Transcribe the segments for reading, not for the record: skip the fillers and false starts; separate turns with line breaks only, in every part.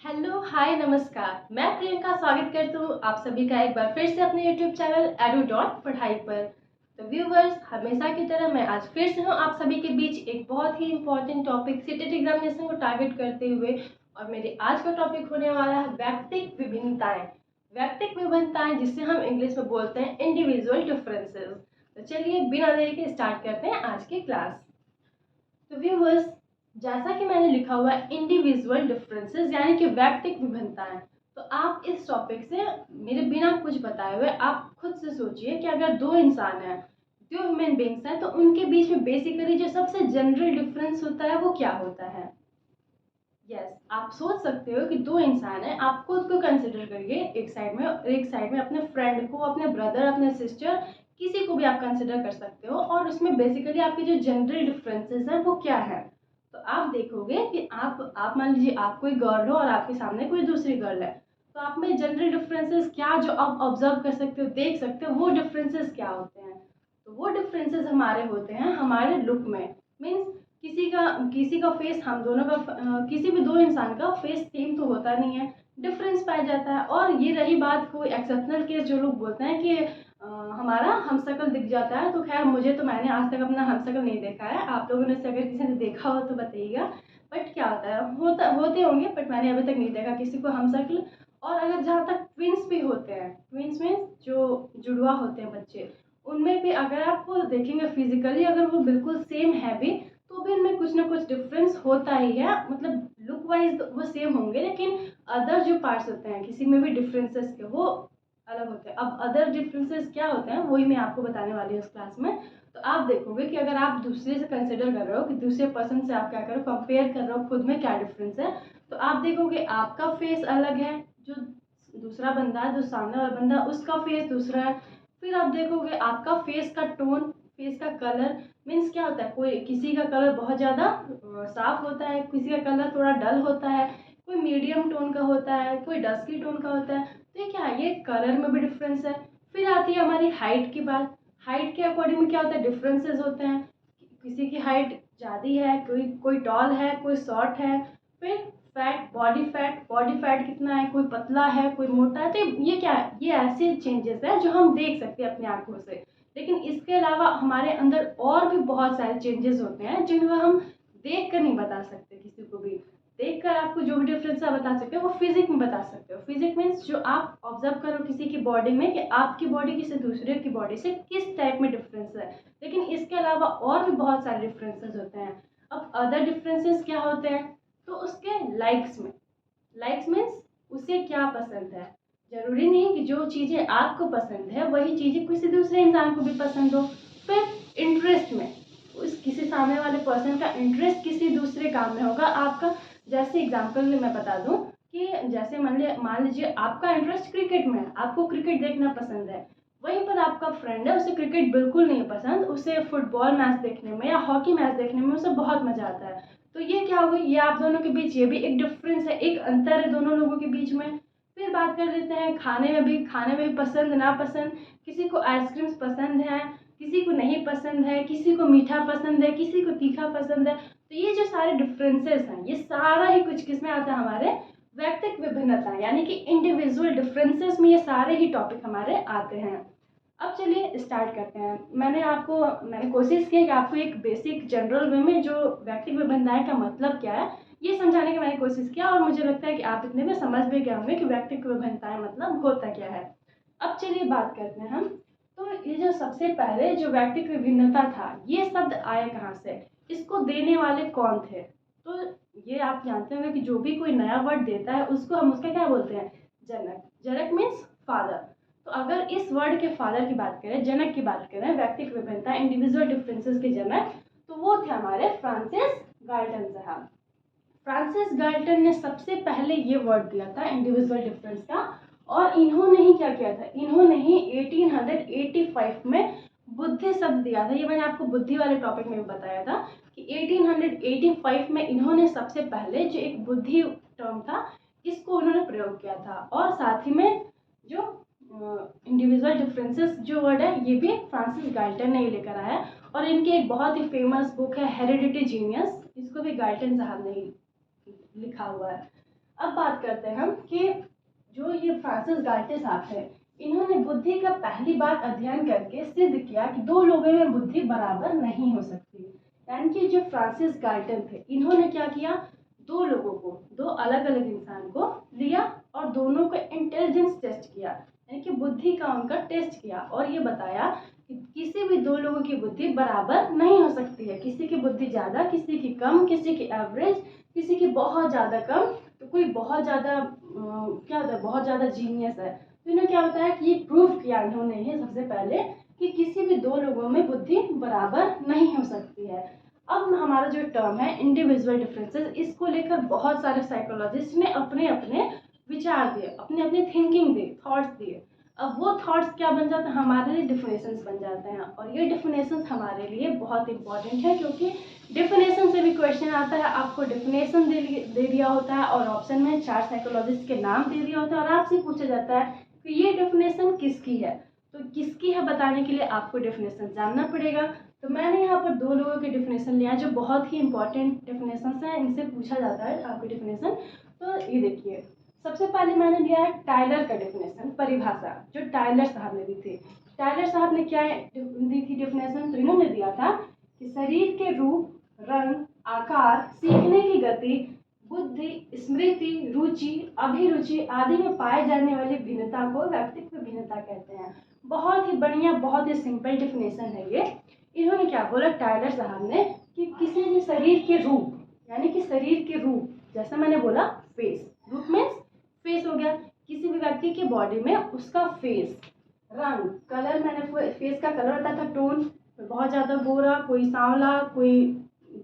Hello, हाय, नमस्कार। मैं प्रियंका स्वागत करती हूँ आप सभी का एक बार फिर से अपने यूट्यूब चैनल edu.पढ़ाई पर। तो व्यूवर्स, हमेशा की तरह मैं आज फिर से हूँ आप सभी के बीच एक बहुत ही इम्पोर्टेंट टॉपिक सीटेट एग्जामिनेशन को टारगेट करते हुए। और मेरे आज का टॉपिक होने वाला है व्यक्तिक विभिन्नताएं। व्यक्तिक विभिन्नताएं जिसे हम इंग्लिश में बोलते हैं इंडिविजुअल डिफरेंसेस। तो चलिए बिना देरी के स्टार्ट करते हैं आज की क्लास। तो व्यूवर्स, जैसा कि मैंने लिखा हुआ है इंडिविजुअल डिफरेंसेस यानी कि व्यक्तिक विभिन्नताएं। तो आप इस टॉपिक से मेरे बिना कुछ बताए हुए आप खुद से सोचिए कि अगर दो इंसान हैं, दो ह्यूमन बींग्स हैं, तो उनके बीच में बेसिकली जो सबसे जनरल डिफरेंस होता है वो क्या होता है। यस, आप सोच सकते हो कि दो इंसान हैं, आप खुद को कंसिडर करिए एक साइड में, और एक साइड में अपने फ्रेंड को, अपने ब्रदर, अपने सिस्टर, किसी को भी आप कंसिडर कर सकते हो। और उसमें बेसिकली आपके जो जनरल डिफरेंसेस हैं वो क्या है। तो आप देखोगे कि आप मान लीजिए आप कोई गर्ल हो और आपके सामने कोई दूसरी गर्ल है। तो आप में जनरल डिफरेंसेस क्या जो आप ऑब्जर्व कर सकते हो, देख सकते हो, वो डिफरेंसेस क्या होते हैं। तो वो डिफरेंसेस हमारे होते हैं हमारे लुक में। मीन्स किसी का फेस, हम दोनों का किसी भी दो इंसान का फेस सेम तो होता नहीं है, डिफरेंस पाया जाता है। और ये रही बात कोई एक्सेप्शनल केस जो लोग बोलते हैं कि हमारा हमशक्ल दिख जाता है, तो खैर मुझे तो, मैंने आज तक अपना हमशक्ल नहीं देखा है। आप लोगों ने से अगर किसी ने देखा हो तो बताइएगा। बट क्या होता है, होते होंगे, बट मैंने अभी तक नहीं देखा किसी को हमशक्ल। और अगर जहाँ तक ट्विंस भी होते हैं, ट्विंस मीन्स जो जुड़वा होते हैं बच्चे, उनमें भी अगर आप देखेंगे फिजिकली अगर वो बिल्कुल सेम है भी, तो भी उनमें कुछ ना कुछ डिफरेंस होता ही है। मतलब लुक वाइज वो सेम होंगे, लेकिन अदर जो पार्ट्स होते हैं किसी में भी डिफरेंसेस के, वो अलग होते हैं। अब अदर डिफरेंसेस क्या होते हैं वही मैं आपको बताने वाली हूँ इस क्लास में। तो आप देखोगे कि अगर आप दूसरे से कंसिडर कर रहे हो कि दूसरे पर्सन से आप क्या करो, कंपेयर कर रहे हो खुद में क्या डिफरेंस है, तो आप देखोगे आपका फेस अलग है, जो दूसरा बंदा है, जो सामने वाला बंदा है उसका फेस दूसरा है। फिर आप देखोगे आपका फेस का टोन, फेस का कलर, मीन्स क्या होता है, कोई किसी का कलर बहुत ज़्यादा साफ होता है, किसी का कलर थोड़ा डल होता है, कोई मीडियम टोन का होता है, कोई डस्की टोन का होता है। तो ये क्या है, ये कलर में भी डिफरेंस है। फिर आती है हमारी हाइट की बात। हाइट के अकॉर्डिंग में क्या होता है, डिफरेंसेस होते हैं। किसी की हाइट ज़्यादा है, कोई कोई टॉल है, कोई शॉर्ट है। फिर बॉडी फैट कितना है, कोई पतला है, कोई मोटा है। तो ये क्या है, ये ऐसे चेंजेस है जो हम देख सकते हैं अपनी आंखों से। लेकिन इसके अलावा हमारे अंदर और भी बहुत सारे चेंजेस होते हैं जिनको हम देख कर नहीं बता सकते। किसी को भी देख कर आपको जो भी डिफरेंस आप बता सकते हो वो फिजिक में बता सकते हो। फिजिक मीन्स जो आप ऑब्जर्व करो किसी की बॉडी में कि आपकी बॉडी किसी दूसरे की बॉडी से किस टाइप में डिफरेंस है। लेकिन इसके अलावा और भी बहुत सारे डिफरेंसेस होते हैं। अब अदर डिफरेंसेस क्या होते हैं, तो उसके लाइक्स में। लाइक्स मीन्स उसे क्या पसंद है। जरूरी नहीं कि जो चीज़ें आपको पसंद है वही चीज़ें किसी दूसरे इंसान को भी पसंद हो। फिर इंटरेस्ट में, उस किसी सामने वाले पर्सन का इंटरेस्ट किसी दूसरे काम में होगा आपका। जैसे एग्जांपल मैं बता दूं कि जैसे मान लीजिए आपका इंटरेस्ट क्रिकेट में है, आपको क्रिकेट देखना पसंद है। वहीं पर आपका फ्रेंड है, उसे क्रिकेट बिल्कुल नहीं पसंद, उसे फुटबॉल मैच देखने में या हॉकी मैच देखने में उसे बहुत मजा आता है। तो ये क्या हो गई, ये आप दोनों के बीच ये भी एक डिफरेंस है, एक अंतर है दोनों लोगों के बीच में। फिर बात कर लेते हैं खाने में भी पसंद ना पसंद। किसी को आइसक्रीम्स पसंद है, किसी को नहीं पसंद है, किसी को मीठा पसंद है, किसी को तीखा पसंद है। तो ये जो सारे डिफरेंसेस हैं, ये सारा ही कुछ किस में आता है, हमारे व्यक्तिक विभिन्नता यानी कि इंडिविजुअल डिफरेंसेस में ये सारे ही टॉपिक हमारे आते हैं। अब चलिए स्टार्ट करते हैं। मैंने कोशिश की कि आपको एक बेसिक जनरल वे में जो व्यक्तिक विभिन्नताएं का मतलब क्या है ये समझाने की मैंने कोशिश किया, और मुझे लगता है कि आप इतने में समझ भी गए होंगे कि व्यक्तिक विभिन्नताएं मतलब होता क्या है। अब चलिए बात करते हैं हम। तो ये जो सबसे पहले जो व्यक्तिक विभिन्नता था, ये शब्द आए कहाँ से, इसको देने वाले कौन थे। तो ये आप जानते होंगे कि जो भी कोई नया वर्ड देता है उसको हम उसका क्या बोलते हैं, जनक। जनक मीन्स फादर। तो अगर इस वर्ड के फादर की बात करें, जनक की बात करें, व्यक्तिक विभिन्नता इंडिविजुअल डिफरेंसेस के जनक, तो वो थे हमारे फ्रांसिस गाल्टन साहब। फ्रांसिस गाल्टन ने सबसे पहले ये वर्ड दिया था इंडिविजुअल डिफरेंस का। और इन्होंने ही क्या किया था, इन्होंने ही 1885 में बुद्धि शब्द दिया था। ये मैंने आपको बुद्धि वाले टॉपिक में भी बताया था कि 1885 में इन्होंने सबसे पहले जो एक बुद्धि टर्म था इसको उन्होंने प्रयोग किया था। और साथ ही में जो इंडिविजुअल डिफरेंसेस जो वर्ड है ये भी फ्रांसिस गाल्टन ने ही लेकर आया। और इनकी एक बहुत ही फेमस बुक है हेरिडिटी जीनियस, इसको भी गाल्टन साहब ने ही लिखा हुआ है। अब बात करते हैं हम कि जो ये फ्रांसिस गाल्टन साहब है, इन्होंने बुद्धि का पहली बार अध्ययन करके सिद्ध किया कि दो लोगों में बुद्धि बराबर नहीं हो सकती। यानी कि जो फ्रांसिस गाल्टन थे, इन्होंने क्या किया, दो लोगों को, दो अलग अलग इंसान को लिया और दोनों का इंटेलिजेंस टेस्ट किया, यानी कि बुद्धि का उनका टेस्ट किया और ये बताया कि किसी भी दो लोगों की बुद्धि बराबर नहीं हो सकती है। किसी की बुद्धि ज़्यादा, किसी की कम, किसी की एवरेज, किसी की बहुत ज़्यादा कम, तो कोई बहुत ज़्यादा क्या होता है, बहुत ज़्यादा जीनियस है। तो इन्होंने क्या बताया कि ये प्रूव किया इन्होंने ही सबसे पहले कि किसी भी दो लोगों में बुद्धि बराबर नहीं हो सकती है। अब हमारा जो टर्म है इंडिविजुअल डिफरेंसेस, इसको लेकर बहुत सारे साइकोलॉजिस्ट ने अपने अपने विचार दिए, अपने अपने थिंकिंग दी, थॉट्स दिए। अब वो थॉट्स क्या बन जाते हैं, हमारे लिए डिफिनेशंस बन जाते हैं और ये डिफिनेशंस हमारे लिए बहुत इंपॉर्टेंट है, क्योंकि डिफिनेशन से भी क्वेश्चन आता है। आपको डिफिनेशन दे दिया होता है और ऑप्शन में 4 साइकोलॉजिस्ट के नाम दे दिया होता है और आपसे पूछा जाता है कि ये डिफिनेशन किसकी है। तो किसकी है बताने के लिए आपको डिफिनेशन जानना पड़ेगा। तो मैंने यहाँ पर दो लोगों के डिफिनेशन लिया जो बहुत ही इंपॉर्टेंट डिफिनेशन हैं, इनसे पूछा जाता है आपके डिफिनेशन। तो ये देखिए, सबसे पहले मैंने लिया है टायलर का डिफिनेशन, परिभाषा, जो टायलर साहब ने दी थी। टायलर साहब ने क्या दी थी डिफिनेशन, तो इन्होंने दिया था कि शरीर के रूप, रंग, आकार, सीखने की गति, बुद्धि, स्मृति, रुचि, अभिरुचि आदि में पाए जाने वाली भिन्नता को व्यक्तित्व भिन्नता कहते हैं। बहुत ही बढ़िया, बहुत ही सिंपल डिफिनेशन है ये। इन्होंने क्या बोला टायलर साहब ने कि किसी भी शरीर के रूप, यानी कि शरीर के रूप, जैसा मैंने बोला फेस, रूप मीन्स फेस हो गया, किसी भी व्यक्ति की बॉडी में उसका फेस, रंग, कलर, मैंने फेस का कलर बताया था, टोन, बहुत ज़्यादा गोरा, कोई सांवला, कोई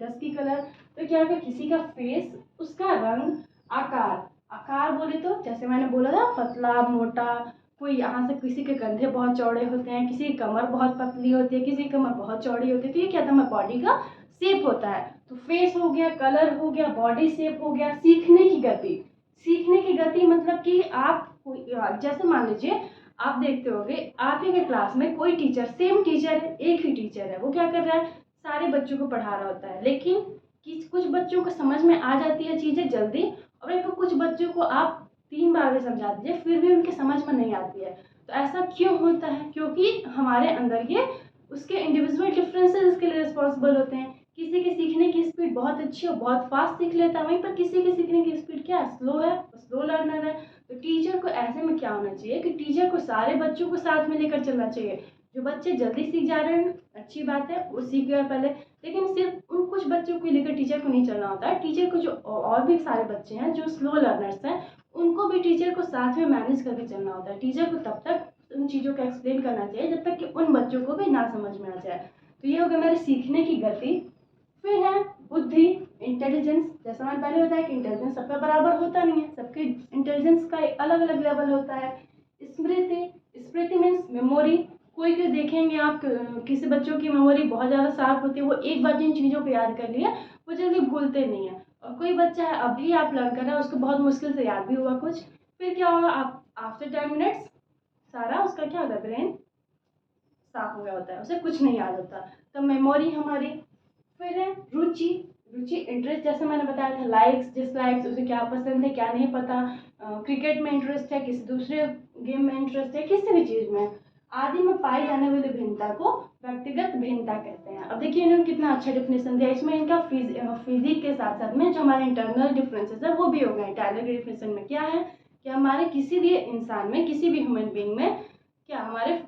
डस्की कलर। तो क्या है, किसी का फेस, उसका रंग, आकार, आकार बोले तो जैसे मैंने बोला था पतला, मोटा, कोई यहाँ से किसी के कंधे बहुत चौड़े होते हैं, किसी की कमर बहुत पतली होती है, किसी की कमर बहुत चौड़ी होती है। तो ये क्या था, बॉडी का शेप होता है। तो फेस हो गया, कलर हो गया, बॉडी शेप हो गया। सीखने की गति, सीखने की गति मतलब कि आप जैसे मान लीजिए आप देखते होंगे आप ही के क्लास में कोई टीचर, सेम टीचर है, एक ही टीचर है, वो क्या कर रहा है, सारे बच्चों को पढ़ा रहा होता है, लेकिन कुछ बच्चों को समझ में आ जाती है चीज़ें जल्दी, और एक कुछ बच्चों को आप 3 बार भी समझा दीजिए फिर भी उनके समझ में नहीं आती है। तो ऐसा क्यों होता है, क्योंकि हमारे अंदर ये उसके इंडिविजुअल डिफरेंसेस इसके लिए रिस्पॉन्सिबल होते हैं। किसी की सीखने की स्पीड बहुत अच्छी है, बहुत फास्ट सीख लेता है, वहीं पर किसी की सीखने की स्पीड क्या स्लो है, स्लो लर्नर है। तो टीचर को ऐसे में क्या होना चाहिए कि टीचर को सारे बच्चों को साथ में लेकर चलना चाहिए। जो बच्चे जल्दी सीख जा रहे हैं अच्छी बात है, वो सीख गए पहले, लेकिन सिर्फ उन कुछ बच्चों को लेकर टीचर को नहीं चलना होता है। टीचर को जो और भी सारे बच्चे हैं जो स्लो लर्नर्स हैं, उनको भी टीचर को साथ में मैनेज करके चलना होता है। टीचर को तब तक उन चीज़ों को एक्सप्लेन करना चाहिए जब तक कि उन बच्चों को भी ना समझ में आ जाए। तो ये हो गया मेरे सीखने की गति। फिर है बुद्धि, इंटेलिजेंस। जैसा मैंने पहले बताया कि इंटेलिजेंस सबका बराबर होता नहीं है, सबके इंटेलिजेंस का अलग अलग लेवल होता है। स्मृति, स्मृति मीन्स मेमोरी। कोई को देखेंगे आप, किसी बच्चों की मेमोरी बहुत ज़्यादा शार्प होती है, वो एक बार जिन चीज़ों को याद कर लिया वो जल्दी भूलते नहीं है। और कोई बच्चा है अभी आप लर्न कर रहे हैं, उसको बहुत मुश्किल से याद भी हुआ कुछ, फिर क्या होगा, आप आफ्टर 10 मिनट्स सारा उसका क्या होता है, ब्रेन साफ हो गया होता है, उसे कुछ नहीं याद होता। तो मेमोरी हमारी। फिर है रुचि, रुचि इंटरेस्ट, जैसे मैंने बताया था लाइक्स डिसलाइक्स, उसे क्या पसंद है क्या नहीं पता, क्रिकेट में इंटरेस्ट है, किसी दूसरे गेम में इंटरेस्ट है, किसी भी चीज़ में आदि में पाई जाने वाली भिन्नता को व्यक्तिगत भिन्नता कहते हैं। अब देखिए इन्होंने कितना अच्छा डिफिनेशन दिया, इसमें इनका फिजिक के साथ साथ में जो हमारे इंटरनल डिफरेंसेस है वो भी हो गए। टाइलर के डिफिनेशन में क्या है कि हमारे किसी भी इंसान में, किसी भी ह्यूमन बीइंग में क्या हमारे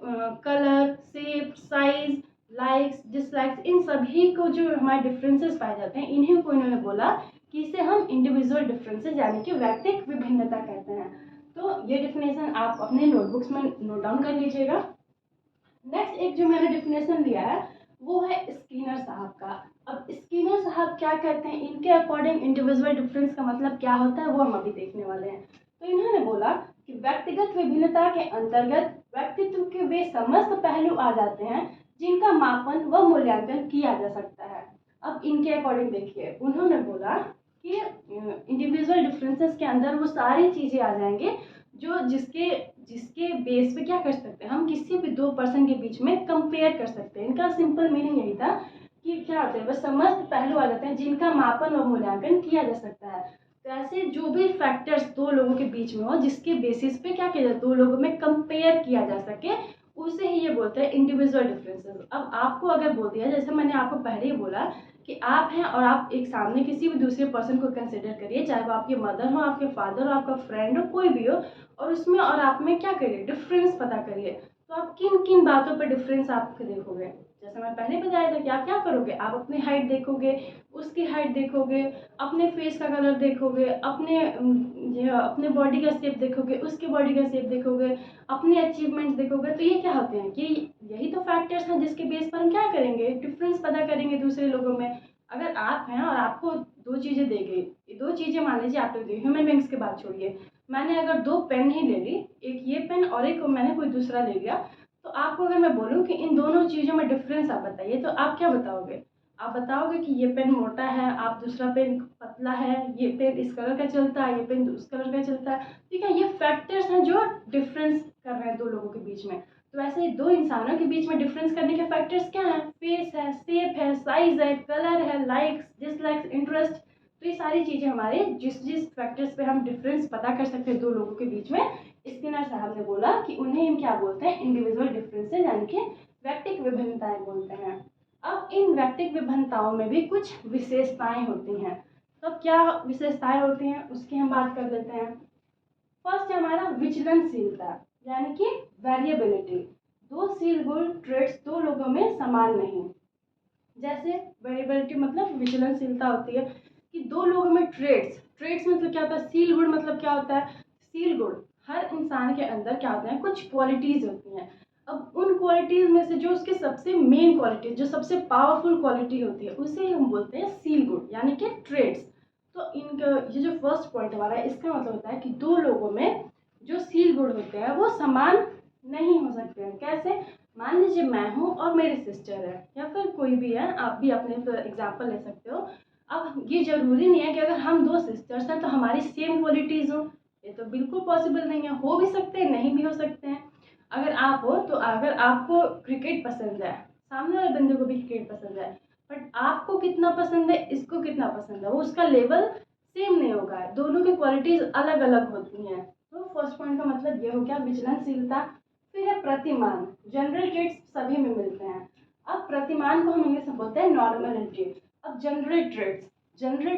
colour, shape, size, likes dislikes, इन सभी को जो हमारे डिफरेंसेस पाए जाते हैं, इन्हीं को इन्होंने बोला कि इसे हम इंडिविजुअल डिफरेंसेस यानी कि व्यक्तिगत विभिन्नता कहते हैं। तो ये डिफिनेशन आप अपने नोटबुक्स में नोट डाउन कर लीजिएगा। नेक्स्ट एक जो मैंने डिफिनेशन लिया है वो है स्किनर साहब का। अब स्किनर साहब क्या कहते हैं, इनके अकॉर्डिंग इंडिविजुअल डिफरेंस का मतलब क्या होता है वो हम अभी देखने वाले हैं। तो इन्होंने बोला कि व्यक्तिगत विभिन्नता के अंतर्गत व्यक्तित्व के वे समस्त पहलू आ जाते हैं जिनका मापन व मूल्यांकन किया जा सकता है। अब इनके अकॉर्डिंग देखिए, उन्होंने बोला कि इंडिविजुअल डिफरेंसेस के अंदर वो सारी चीज़ें आ जाएंगे जो जिसके जिसके बेस पे क्या कर सकते हैं, हम किसी भी दो पर्सन के बीच में कंपेयर कर सकते हैं। इनका सिंपल मीनिंग यही था कि क्या होता है, वह समस्त पहलू आ जाते हैं जिनका मापन और मूल्यांकन किया जा सकता है। तो ऐसे जो भी फैक्टर्स दो लोगों के बीच में हो, जिसके बेसिस पे क्या किया जाए, दो लोगों में कंपेयर किया जा सके, उसे ही ये बोलते हैं इंडिविजुअल डिफरेंसेस। अब आपको अगर बोल दिया, जैसे मैंने आपको पहले ही बोला कि आप हैं और आप एक सामने किसी भी दूसरे पर्सन को कंसिडर करिए, चाहे वो आपकी मदर हो, आपके फादर हो, आपका फ्रेंड हो, कोई भी हो, और उसमें और आप में क्या करिए, डिफरेंस पता करिए। तो आप किन किन बातों पर डिफरेंस आप देखोगे, जैसे मैं पहले बताया था कि आप क्या करोगे, आप अपनी हाइट देखोगे, उसकी हाइट देखोगे, अपने फेस का कलर देखोगे, अपने बॉडी का शेप देखोगे, उसके बॉडी का शेप देखोगे, अपने अचीवमेंट्स देखोगे। तो ये क्या होते हैं कि यही तो फैक्टर्स हैं जिसके बेस पर हम क्या करेंगे, डिफरेंस पता करेंगे दूसरे लोगों में। अगर आप हैं और आपको दो चीज़ें दी गई, दो चीज़ें मान लीजिए आपने दी, ह्यूमन बींग्स की बात छोड़िए, मैंने अगर दो पेन ही ले ली, एक ये पेन और एक मैंने कोई दूसरा ले लिया, तो आपको अगर मैं बोलूँ कि इन दोनों चीज़ों में डिफरेंस आप बताइए, तो आप क्या बताओगे, आप बताओगे कि ये पेन मोटा है, आप दूसरा पेन पतला है, ये पेन इस कलर का चलता है, ये पेन उस कलर का चलता है। ठीक है, ये फैक्टर्स हैं जो डिफरेंस कर रहे हैं दो लोगों के बीच में। तो ऐसे ही दो इंसानों के बीच में डिफरेंस करने के फैक्टर्स क्या हैं, फेस है, शेप है, साइज है, कलर है, लाइक्स डिसलाइक्स, इंटरेस्ट। तो ये सारी चीज़ें हमारे जिस जिस फैक्टर्स पे हम डिफरेंस पता कर सकते हैं दो लोगों के बीच में, स्किनर साहब ने बोला कि उन्हें हम क्या बोलते हैं, इंडिविजुअल डिफरेंसेस, यानी कि व्यक्तिगत विभिन्नताएं बोलते हैं। अब इन व्यक्तिगत विभिन्नताओं में भी कुछ विशेषताएं होती हैं। तो क्या विशेषताएं होती हैं उसकी हम बात कर लेते हैं। फर्स्ट है हमारा विचलनशीलता, यानी कि वेरिएबिलिटी। दो सील गुण ट्रेड्स दो लोगों में समान नहीं। जैसे वेरिएबिलिटी मतलब विचलनशीलता होती है कि दो लोगों में ट्रेड्स, ट्रेड्स मतलब क्या होता है, सील गुण मतलब क्या होता है, सील गुण हर इंसान के अंदर क्या होते हैं, कुछ क्वालिटीज होती हैं। अब उन क्वालिटीज में से जो उसके सबसे मेन क्वालिटी, जो सबसे पावरफुल क्वालिटी होती है, उसे हम बोलते हैं सील गुण, यानी कि ट्रेड्स। तो इनका ये जो फर्स्ट पॉइंट हमारा है, इसका मतलब होता है कि दो लोगों में जो सील गुण होते हैं वो समान नहीं हो सकते हैं। कैसे, मान लीजिए मैं हूँ और मेरी सिस्टर है, या फिर कोई भी है, आप भी अपने एग्जाम्पल ले सकते हो। अब ये जरूरी नहीं है कि अगर हम दो सिस्टर्स हैं तो हमारी सेम क्वालिटीज़ हो, ये तो बिल्कुल पॉसिबल नहीं है, हो भी सकते हैं नहीं भी हो सकते हैं। अगर आप हो, तो अगर आपको क्रिकेट पसंद है, सामने वाले बंदे को भी क्रिकेट पसंद है, बट आपको कितना पसंद है, इसको कितना पसंद है, वो उसका लेवल सेम नहीं होगा, दोनों की क्वालिटीज अलग अलग होती हैं। तो फर्स्ट पॉइंट का मतलब ये हो गया विचलनशीलता। फिर है प्रतिमान, जनरल ट्रेड्स सभी में मिलते हैं। अब प्रतिमान को हम इंग्लिश में बोलते हैं नॉर्मलिटी। अब जनरल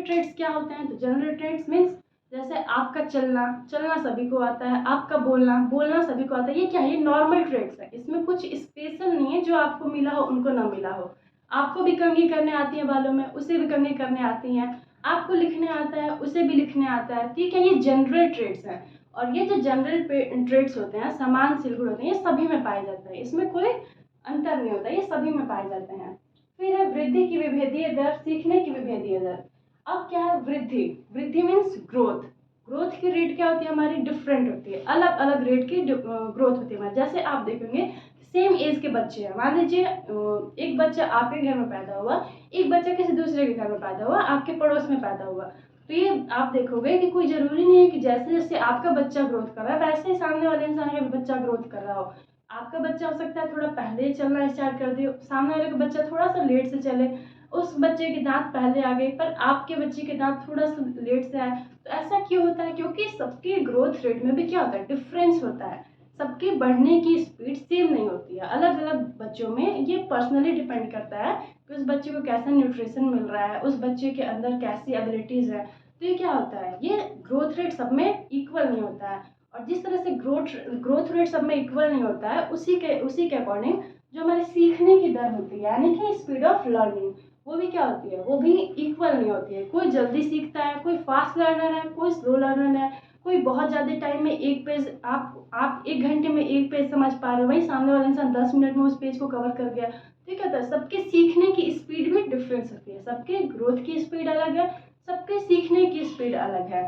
ट्रेड्स क्या होते हैं, तो जनरल ट्रेड्स मीन्स जैसे आपका चलना, चलना सभी को आता है, आपका बोलना, बोलना सभी को आता है। ये क्या है, ये नॉर्मल ट्रेड्स है, इसमें कुछ स्पेशल नहीं है, जो आपको मिला हो उनको ना मिला हो। आपको भी कंघी करने आती है बालों में, उसे भी कंघी करने आती हैं, आपको लिखने आता है, उसे भी लिखने आता है। ठीक है, ये जनरल ट्रेड्स हैं। और ये जो जनरल ट्रेड्स होते हैं, समान सिलगुड़ होते हैं, ये सभी में पाए जाते हैं, इसमें कोई अंतर नहीं होता, ये सभी में पाए जाते हैं। फिर है वृद्धि की विभेदीय दर, सीखने की विभेदीय दर। अब क्या है वृद्धि, वृद्धि मीन्स ग्रोथ। ग्रोथ की रेट क्या होती है हमारी, डिफरेंट होती है, अलग अलग रेट की ग्रोथ होती है हमारी। जैसे आप देखेंगे सेम एज के बच्चे हैं, मान लीजिए एक बच्चा आपके घर में पैदा हुआ, एक बच्चा किसी दूसरे के घर में पैदा हुआ, आपके पड़ोस में पैदा हुआ, तो ये आप देखोगे कि कोई जरूरी नहीं है कि जैसे जैसे आपका बच्चा ग्रोथ कर रहा है वैसे ही सामने वाले इंसान का भी बच्चा ग्रोथ कर रहा हो। आपका बच्चा हो सकता है थोड़ा पहले चलना स्टार्ट कर दे, सामने वाले का बच्चा थोड़ा सा लेट से चले, उस बच्चे के दांत पहले आ गए पर आपके बच्चे के दांत थोड़ा सा लेट से आए। तो ऐसा क्यों होता है, क्योंकि सबके ग्रोथ रेट में भी क्या होता है, डिफरेंस होता है, सबके बढ़ने की स्पीड सेम नहीं होती है, अलग अलग बच्चों में। ये पर्सनली डिपेंड करता है कि उस बच्चे को कैसा न्यूट्रिशन मिल रहा है, उस बच्चे के अंदर कैसी एबिलिटीज़ है। तो ये क्या होता है, ये ग्रोथ रेट सब में इक्वल नहीं होता है। और जिस तरह से ग्रोथ रेट सब में इक्वल नहीं होता है, उसी के अकॉर्डिंग जो हमारी सीखने की दर होती है, यानी कि स्पीड ऑफ लर्निंग, वो भी क्या होती है, वो भी इक्वल नहीं होती है। कोई जल्दी सीखता है, कोई फास्ट लर्नर है, कोई स्लो लर्नर है, कोई बहुत ज़्यादा टाइम में एक पेज, आप 1 घंटे में एक पेज समझ पा रहे हो, वही सामने वाला इंसान 10 मिनट में उस पेज को कवर कर गया। ठीक है, तो सबके सीखने की स्पीड भी डिफरेंस होती है, सबके ग्रोथ की स्पीड अलग है, सबके सीखने की स्पीड अलग है।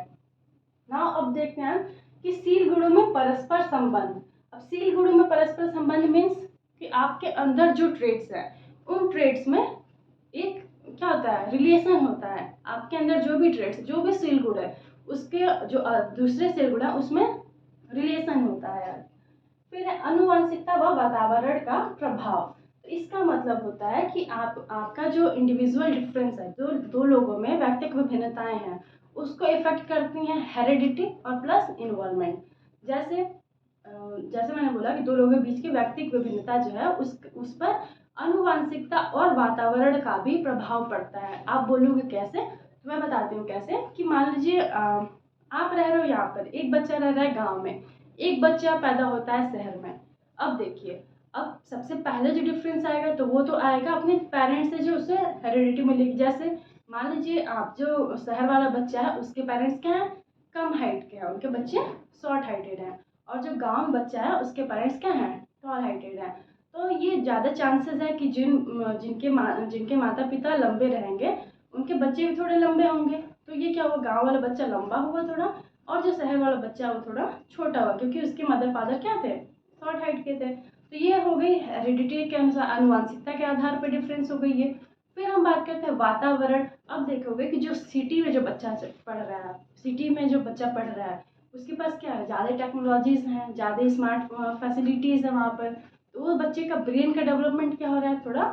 ना अब देखते हैं कि सील गुणों में परस्पर संबंध। अब सील गुणों में परस्पर संबंध मीन्स कि आपके अंदर जो ट्रेड्स है, उन ट्रेड्स में एक क्या होता है, रिलेशन होता है। आपके अंदर जो भी ट्रेड्स, जो भी सील गुण है, उसके जो दूसरे सील गुण है उसमें रिलेशन होता है। फिर है अनुवांशिकता व वातावरण का प्रभाव। तो इसका मतलब होता है कि आपका जो इंडिविजुअल डिफरेंस है, जो दो लोगों में व्यक्तिगत विभिन्नताएं हैं, उसको इफेक्ट करती हैं हेरिडिटी और प्लस इन्वॉल्वमेंट। जैसे जैसे मैंने बोला कि दो लोगों के बीच की व्यक्तिगत विभिन्नता जो है उस पर आनुवांशिकता और वातावरण का भी प्रभाव पड़ता है। आप बोलोगे कैसे, तो मैं बताती हूँ कैसे। कि मान लीजिए आप रह रहे हो यहाँ पर, एक बच्चा रह रहा है गांव में, एक बच्चा पैदा होता है शहर में। अब देखिए, अब सबसे पहले जो डिफरेंस आएगा तो वो तो आएगा अपने पेरेंट्स से जो उसे हेरिडिटी मिलेगी। जैसे मान लीजिए आप, जो शहर वाला बच्चा है उसके पेरेंट्स क्या हैं, कम हाइट के हैं, उनके बच्चे शॉर्ट हाइटेड हैं। और जो गांव में बच्चा है उसके पेरेंट्स क्या हैं, टॉल हाइटेड हैं। तो ये ज़्यादा चांसेस है कि जिनके माता पिता लंबे रहेंगे उनके बच्चे भी थोड़े लंबे होंगे। तो ये क्या हुआ, गांव वाला बच्चा लंबा हुआ थोड़ा, और जो शहर वाला बच्चा है वो थोड़ा छोटा हुआ, क्योंकि उसके मदर फादर क्या थे, शॉर्ट हाइट के थे। तो ये हो गई हेरिडिटी के अनुसार, आनुवंशिकता के आधार पर डिफरेंस हो गई है। फिर हम बात करते हैं वातावरण। अब देखोगे कि जो सिटी में जो बच्चा पढ़ रहा है, सिटी में जो बच्चा पढ़ रहा है उसके पास क्या है, ज़्यादा टेक्नोलॉजीज़ हैं, ज़्यादा स्मार्ट फैसिलिटीज़ है वहाँ पर। तो वो बच्चे का ब्रेन का डेवलपमेंट क्या हो रहा है, थोड़ा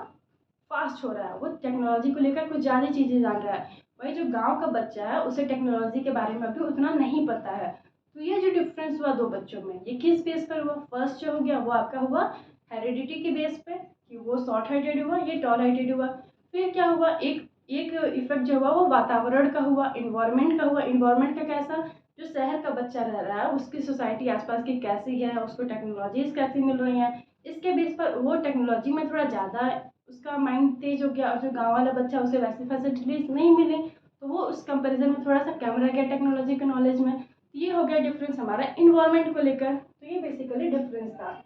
फास्ट हो रहा है, वो टेक्नोलॉजी को लेकर कुछ ज़्यादा चीज़ें जान रहा है। वही जो गांव का बच्चा है उसे टेक्नोलॉजी के बारे में अभी उतना नहीं पता है। तो ये जो डिफरेंस हुआ दो बच्चों में, ये किस बेस पर हुआ, फर्स्ट जो हो गया वो आपका हुआ हेरिडिटी के बेस पे, कि वो शॉर्ट हाइटेड हुआ, ये टॉल हाइटेड हुआ। फिर क्या हुआ, एक एक इफेक्ट जो हुआ वो वातावरण का हुआ, इन्वायरमेंट का हुआ। इन्वायरमेंट का कैसा, जो शहर का बच्चा रह रहा है उसकी सोसाइटी आसपास की कैसी है, उसको टेक्नोलॉजीज कैसी मिल रही हैं, इसके बेस पर वो टेक्नोलॉजी में थोड़ा ज़्यादा उसका माइंड तेज हो गया। और जो गाँव वाला बच्चा उसे वैसी फैसिलिटीज नहीं मिली, तो वो उस कंपैरिजन में थोड़ा सा कम रह गया टेक्नोलॉजी के नॉलेज में। तो ये हो गया डिफरेंस हमारा इन्वायरमेंट को लेकर। तो ये बेसिकली डिफरेंस था।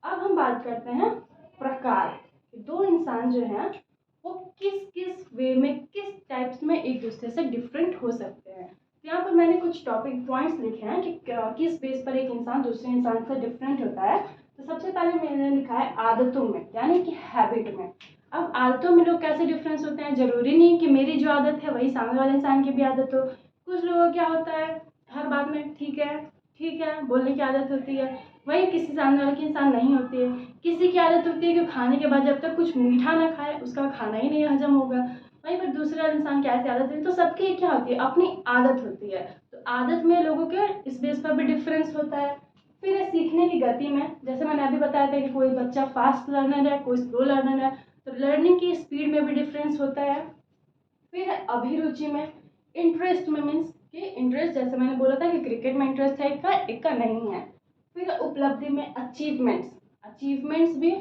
अब हम बात करते हैं प्रकार। दो इंसान जो हैं वो किस किस वे में, किस टाइप्स में एक दूसरे से डिफरेंट हो सकते हैं। तो यहाँ पर मैंने कुछ टॉपिक पॉइंट्स लिखे हैं कि किस बेस पर एक इंसान दूसरे इंसान से डिफरेंट होता है। तो सबसे पहले मैंने लिखा है आदतों में, यानी कि हैबिट में। अब आदतों में लोग कैसे डिफरेंस होते हैं, जरूरी नहीं कि मेरी जो आदत है वही सामने वाले इंसान की भी आदत हो। कुछ लोगों को क्या होता है, हर बात में ठीक है बोलने की आदत होती है, वही किसी सामने वाले की इंसान नहीं होती है। किसी की आदत होती है कि खाने के बाद जब तक कुछ मीठा ना खाए उसका खाना ही नहीं हजम होगा। वहीं पर दूसरे इंसान की ऐसी आदत होती है। तो सबकी क्या होती है, अपनी आदत होती है। तो आदत में लोगों के इस बेस पर भी डिफरेंस होता है। फिर है सीखने की गति में, जैसे मैंने अभी बताया था कि कोई बच्चा फास्ट लर्नर है, कोई स्लो लर्नर है, तो लर्निंग की स्पीड में भी डिफरेंस होता है। फिर है अभिरुचि में, इंटरेस्ट में, मीन्स कि इंटरेस्ट, जैसे मैंने बोला था कि क्रिकेट में इंटरेस्ट है, एक का नहीं है। फिर उपलब्धि में अचीवमेंट्स, अचीवमेंट्स भी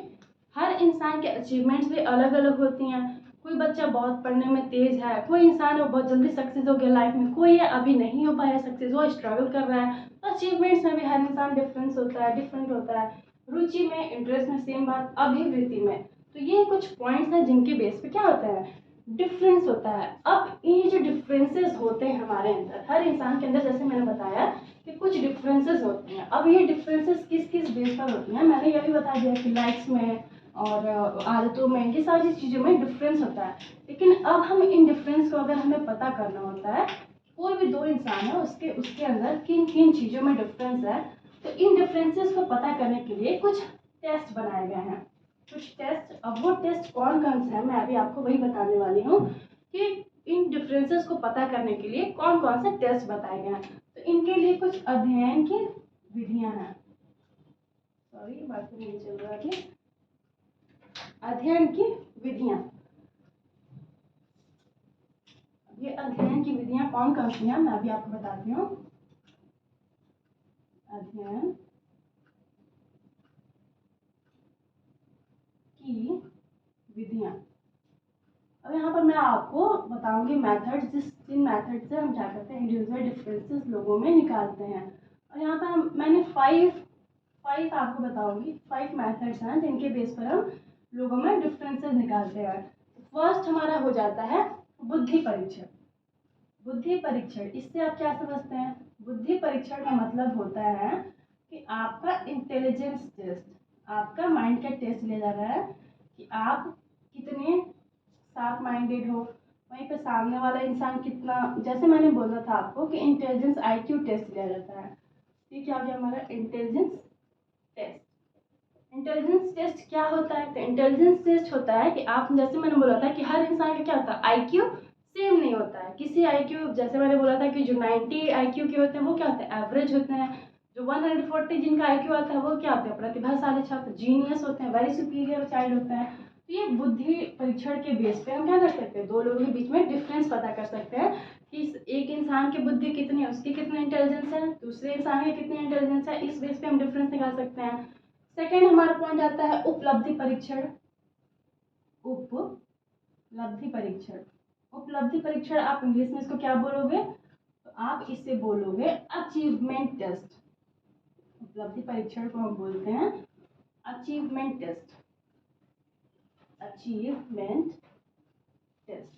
हर इंसान के अचीवमेंट्स भी अलग अलग होती हैं। कोई बच्चा बहुत पढ़ने में तेज है, कोई इंसान है बहुत जल्दी सक्सेस हो गया लाइफ में, कोई है अभी नहीं हो पाया सक्सेस, वो स्ट्रगल कर रहा है। तो अचीवमेंट्स में भी हर इंसान डिफरेंस होता है, डिफरेंट होता है। रुचि में, इंटरेस्ट में सेम बात, अभिवृत्ति में। तो ये कुछ पॉइंट्स हैं जिनके बेस पे क्या होता है, डिफरेंस होता है। अब ये जो डिफरेंसेस होते हैं हमारे अंदर, हर इंसान के अंदर, जैसे मैंने बताया कि कुछ डिफरेंसेस होते हैं। अब ये डिफरेंसेस किस किस बेस पर होती हैं, मैंने ये भी बता दिया कि लाइक्स में और आदतों में, ये सारी चीज़ों में डिफरेंस होता है। लेकिन अब हम इन डिफरेंस को अगर हमें पता करना होता है, कोई भी दो इंसान है उसके अंदर किन किन चीज़ों में डिफरेंस है, तो इन डिफरेंसेस को पता करने के लिए कुछ टेस्ट बनाए गए हैं, कुछ टेस्ट। अब वो टेस्ट कौन कौन से हैं मैं अभी आपको वही बताने वाली हूँ कि इन डिफरेंसेस को पता करने के लिए कौन कौन से टेस्ट बताए गए हैं। तो इनके लिए कुछ अध्ययन की विधियां हैं। सॉरी, बात नहीं चल रहा है। अध्ययन की विधियां, ये अध्ययन की विधियां कौन कौन सी हैं मैं अभी आपको बताती हूँ। अध्ययन की विधियां। अब यहाँ पर मैं आपको बताऊंगी मेथड्स, जिन मेथड से हम क्या करते हैं, इंडिविजुअल डिफरेंसेस लोगों में निकालते हैं। और यहाँ पर मैंने फाइव आपको बताऊंगी, 5 मेथड्स हैं जिनके बेस पर हम लोगों में डिफरेंसेस निकालते हैं। फर्स्ट हमारा हो जाता है बुद्धि परीक्षण। बुद्धि परीक्षण, इससे आप क्या समझते हैं, बुद्धि परीक्षण का मतलब होता है कि आपका इंटेलिजेंस टेस्ट, आपका माइंड का टेस्ट लिया जा रहा है कि आप कितने शार्प माइंडेड हो। वहीं पे सामने वाला इंसान कितना, जैसे मैंने बोला था आपको कि इंटेलिजेंस आईक्यू टेस्ट लिया जाता है। ये क्या हो गया हमारा इंटेलिजेंस टेस्ट। इंटेलिजेंस टेस्ट क्या होता है, तो इंटेलिजेंस टेस्ट होता है कि आप, जैसे मैंने बोला था कि हर इंसान का क्या होता है आईक्यू सेम नहीं होता है। किसी आईक्यू, जैसे मैंने बोला था कि जो 90 आईक्यू के होते हैं वो क्या होते हैं, एवरेज होते हैं। जो 140 जिनका आईक्यू आता है वो क्या होते हैं, प्रतिभाशाली छात्र, जीनियस होते हैं, वेरी सुपीरियर चाइल्ड होते हैं। तो ये बुद्धि परीक्षण के बेस पे हम क्या कर सकते हैं, दो लोगों के बीच में डिफरेंस पता कर सकते हैं कि एक इंसान की बुद्धि कितनी है, उसकी कितनी इंटेलिजेंस है, दूसरे इंसान की कितनी इंटेलिजेंस है, इस बेस पे हम डिफरेंस निकाल सकते हैं। सेकेंड हमारा पॉइंट आता है उपलब्धि परीक्षण। उपलब्धि परीक्षण, उपलब्धि परीक्षण आप इंग्लिश में इसको क्या बोलोगे, तो आप इससे बोलोगे अचीवमेंट टेस्ट। उपलब्धि परीक्षण को हम बोलते हैं achievement test. Achievement test,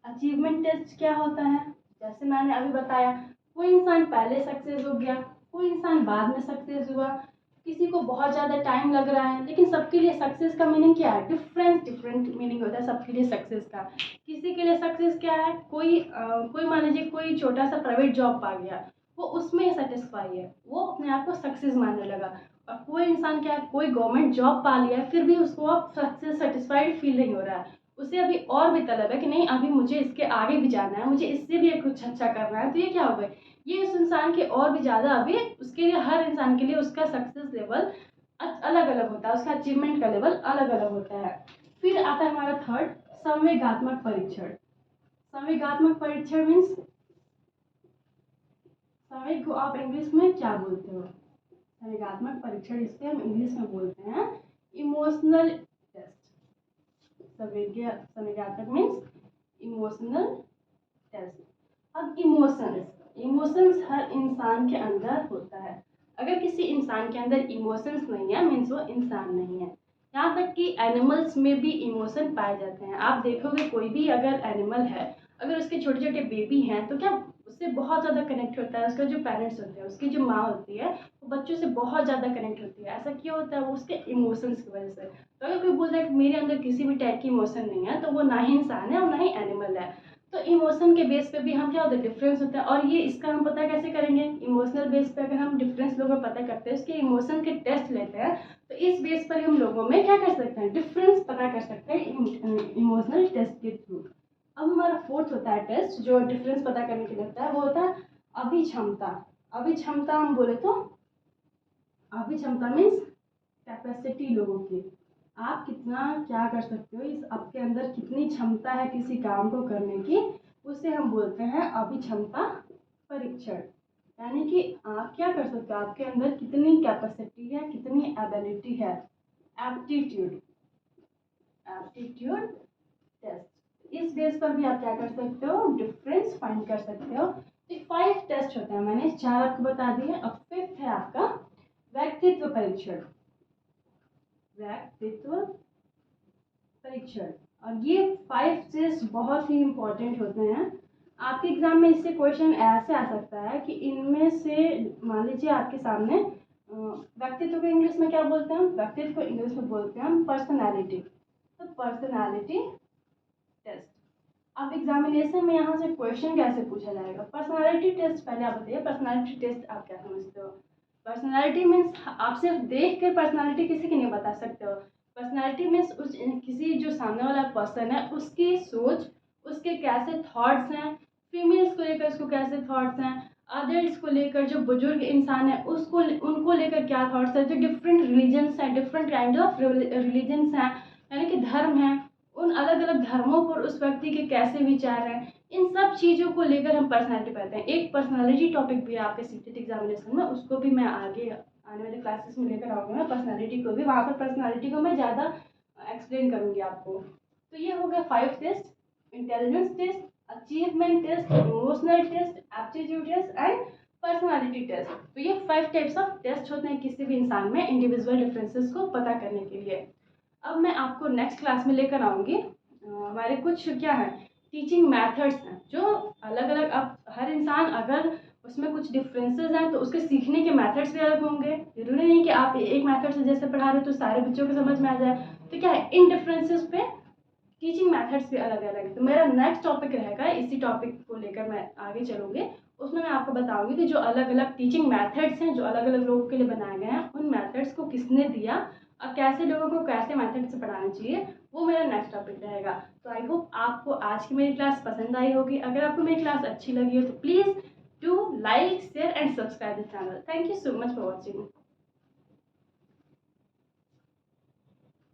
achievement test क्या होता है, जैसे मैंने अभी बताया, कोई इंसान पहले सक्सेस हो गया, कोई इंसान बाद में सक्सेस हुआ, किसी को बहुत ज़्यादा टाइम लग रहा है, लेकिन सबके लिए सक्सेस का मीनिंग क्या है, डिफरेंट मीनिंग होता है सबके लिए सक्सेस का। किसी के लिए सक्सेस क्या है, कोई मान लीजिए कोई छोटा सा प्राइवेट जॉब पा गया, वो उसमें सेटिस्फाई है, वो अपने आप को सक्सेस मानने लगा। और कोई इंसान क्या है, कोई गवर्नमेंट जॉब पा लिया है, फिर भी उसको अब सक्सेस सेटिस्फाइड फील नहीं हो रहा है, उसे अभी और भी तलब है कि नहीं अभी मुझे इसके आगे भी जाना है, मुझे इससे भी कुछ अच्छा करना है। तो ये क्या हो गया, ये उस इंसान के और भी ज़्यादा अभी उसके लिए, हर इंसान के लिए उसका सक्सेस लेवल अलग अलग होता है, उसका अचीवमेंट का लेवल अलग अलग होता है। फिर आता है हमारा थर्ड, संवेगात्मक परीक्षण। संवेगात्मक परीक्षण मीन्स, संवेग को आप इंग्लिश में क्या बोलते हो, संवेगात्मक परीक्षण इससे हम इंग्लिश में बोलते हैं इमोशनल टेस्ट। संवेगात्मक मीन्स इमोशनल टेस्ट। अब इमोशंस हर इंसान के अंदर होता है। अगर किसी इंसान के अंदर इमोशंस नहीं है मीन्स वो इंसान नहीं है। यहाँ तक कि एनिमल्स में भी इमोशन पाए जाते हैं। आप देखोगे कोई भी अगर एनिमल है, अगर उसके छोटे छोटे बेबी हैं तो क्या उससे बहुत ज़्यादा कनेक्ट होता है, उसका जो पेरेंट्स होते हैं, उसकी जो माँ होती है, वो बच्चों से बहुत ज़्यादा कनेक्ट होती है। ऐसा क्यों होता है, वो उसके इमोशंस की वजह से। तो अगर कोई बोलता है कि मेरे अंदर किसी भी टाइप की इमोशन नहीं है, तो वो ना ही इंसान है और ना ही एनिमल है। तो इमोशन के बेस पे भी हम क्या होता है, डिफरेंस होता है। और ये इसका हम पता कैसे करेंगे, इमोशनल बेस पे अगर हम डिफरेंस लोगों को पता करते हैं, उसके इमोशन के टेस्ट लेते हैं, तो इस बेस पर हम लोगों में क्या कर सकते हैं, डिफरेंस पता कर सकते हैं इमोशनल टेस्ट के थ्रू। अब हमारा फोर्थ होता है टेस्ट जो डिफरेंस पता करने के लिए होता है, वो होता है अभिक्षमता। अभिक्षमता हम बोले तो, अभिक्षमता मीन्स कैपेसिटी लोगों की, आप कितना क्या कर सकते हो, इस आपके अंदर कितनी क्षमता है किसी काम को करने की, उसे हम बोलते हैं अभिक्षमता परीक्षण। यानी कि आप क्या कर सकते हो, आपके अंदर कितनी कैपेसिटी है, कितनी एबिलिटी है। एप्टीट्यूड, एप्टीट्यूड टेस्ट, इस बेस पर भी आप क्या कर सकते हो, डिफरेंस फाइंड कर सकते हो। तो 5 टेस्ट होते हैं, मैंने 4 आपको बता दिए। अब 5th है आपका व्यक्तित्व परीक्षण। व्यक्तित्व परीक्षण, और ये 5 टेस्ट बहुत ही इंपॉर्टेंट होते हैं। आपके एग्जाम में इससे क्वेश्चन ऐसे आ सकता है कि इनमें से मान लीजिए आपके सामने व्यक्तित्व को इंग्लिश में क्या बोलते हैं, व्यक्तित्व को इंग्लिश में बोलते हैं हम पर्सनालिटी। तो पर्सनालिटी टेस्ट, अब एग्जामिनेशन में यहाँ से क्वेश्चन कैसे पूछा जाएगा, पर्सनालिटी टेस्ट। पहले आप बताइए पर्सनालिटी टेस्ट आप क्या समझते हो। पर्सनालिटी मीन्स आप सिर्फ देख कर पर्सनालिटी किसी की नहीं बता सकते हो। पर्सनालिटी मीन्स उस किसी जो सामने वाला पर्सन है उसकी सोच, उसके कैसे थॉट्स हैं, फीमेल्स को लेकर उसको कैसे थॉट्स हैं, अदर्स को लेकर जो बुजुर्ग इंसान है उसको उनको लेकर क्या थॉट्स है, जो डिफरेंट रिलीजन्स हैं, डिफरेंट काइंड ऑफ रिलीजन्स हैं, यानी कि धर्म हैं, उन अलग अलग धर्मों पर उस व्यक्ति के कैसे विचार हैं, इन सब चीज़ों को लेकर हम पर्सनालिटी पढ़ते हैं। एक पर्सनालिटी टॉपिक भी है आपके सीटेट एग्जामिनेशन में, उसको भी मैं आगे आने वाले क्लासेस में लेकर आऊँगी। मैं पर्सनालिटी को भी, वहाँ पर पर्सनालिटी को मैं ज़्यादा एक्सप्लेन करूँगी आपको। तो ये हो गया 5 test, intelligence test, achievement test, emotional test, aptitude test and personality test. तो ये 5 टाइप्स ऑफ टेस्ट होते हैं किसी भी इंसान में इंडिविजुअल डिफरेंसेस को पता करने के लिए। अब मैं आपको नेक्स्ट क्लास में लेकर आऊँगी हमारे कुछ क्या है, टीचिंग मेथड्स हैं जो अलग अलग, अब हर इंसान अगर उसमें कुछ डिफरेंसेस हैं तो उसके सीखने के मेथड्स भी अलग होंगे। जरूरी नहीं कि आप एक मेथड से जैसे पढ़ा रहे हो तो सारे बच्चों को समझ में आ जाए। तो क्या है, इन डिफरेंसेस पे टीचिंग मेथड्स भी अलग अलग है। तो मेरा नेक्स्ट टॉपिक रहेगा, इसी टॉपिक को लेकर मैं आगे चलूँगी। उसमें मैं आपको बताऊंगी कि जो अलग अलग टीचिंग मेथड्स हैं जो अलग अलग लोगों के लिए बनाए गए हैं, उन मेथड्स को किसने दिया और कैसे लोगों को कैसे मेथड से पढ़ाना चाहिए, वो मेरा नेक्स्ट टॉपिक रहेगा। तो आई होप आपको आज की मेरी क्लास पसंद आई होगी। अगर आपको मेरी क्लास अच्छी लगी हो तो please do like, share and subscribe this channel. Thank you so much for watching.